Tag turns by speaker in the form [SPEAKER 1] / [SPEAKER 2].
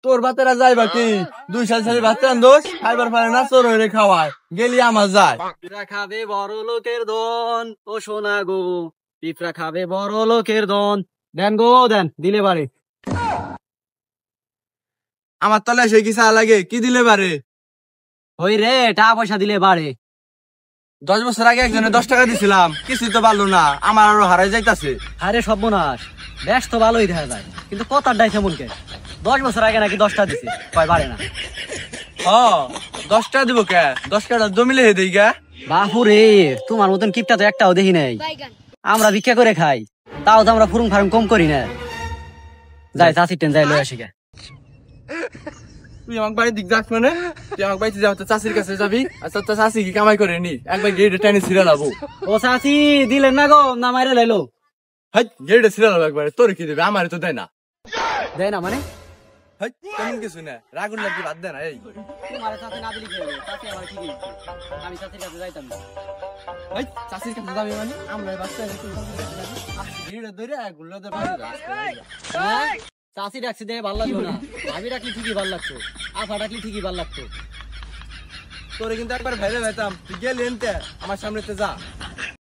[SPEAKER 1] তোর বাতেরা যায় বাকি 2 সাল ভাত রান্ধোস খাইবার পারে না তোর হইরে খাওয়ায় গেলি আমার যায়।
[SPEAKER 2] পিঁপড়া খাবে বড় লোকের ধন ও সোনা গো, পিঁপড়া খাবে বড় লোকের ধন। দেন গো দেন, দিলে বাড়ি।
[SPEAKER 1] আমার তলে সে কি চা লাগে কি দিলে পারে?
[SPEAKER 2] ওই রে টাকা পয়সা দিলে বাড়ে।
[SPEAKER 1] 10 বছর আগে একজনে 10 টাকা দিছিলাম, কিছুই তো পারলো না, আমার আরো হারাই যাইতাছে।
[SPEAKER 2] আরে সর্বনাশ, বেশ তো ভালোই দেখা যায়, কিন্তু কথাটাই কেমন কে? 10 বছর আগে নাকি 10টা দিছে, কয় বাড়ে না।
[SPEAKER 1] 10 টাকা দিব কে? 10 টাকা জমিলে হে দেই গা।
[SPEAKER 2] বাহুরে, তোমার মতন কিপটা তো একটাও দেখি নাই। আমরা ভিক্ষা করে খাই, তাও তো আমরা ফুরুং ফারুং কম করি না। যাই চাষি টেন যাই লই আসি গে।
[SPEAKER 1] তুই আমার বাড়ির দিক যাস মানে? তুই আমার বাড়িতে যাও তো চাষির কাছে যাবি, আর তোর চাষি কি কামাই করে নি? একবার গেটে টেনে ছিঁড়ে লাবো।
[SPEAKER 2] ও চাষি দিলেন না গো, না মাইরে লাইলো।
[SPEAKER 1] হাই গেটে ছিঁড়ে লাবো একবারে, তোর কি দেবে? আমারে তো দেয় না।
[SPEAKER 2] দেয় না মানে?
[SPEAKER 1] হাই তেমন কিছু না, রাগুন লাগি বাদ দে না। এই
[SPEAKER 2] তোমারে চাষি না দিলি কি হবে? চাষি আমার কি দিচ্ছে? আমি চাষির কাছে যাইতাম না।
[SPEAKER 1] হাই চাষির কাছে যাবি মানে? আমরা বাচ্চা গেটে ধরে গুলো দে বাড়ি
[SPEAKER 2] হ্যাঁ? চাষি ডাকছি দেখে ভাল লাগলো না, আমি ডাকলি ঠিকই ভাল লাগতো, আফা ডাকলি ঠিকই ভাল লাগতো।
[SPEAKER 1] তোরে কিন্তু একবার ভাইরে ভাইতাম, তুই গেলি এনতে আমার সামনেতে যা।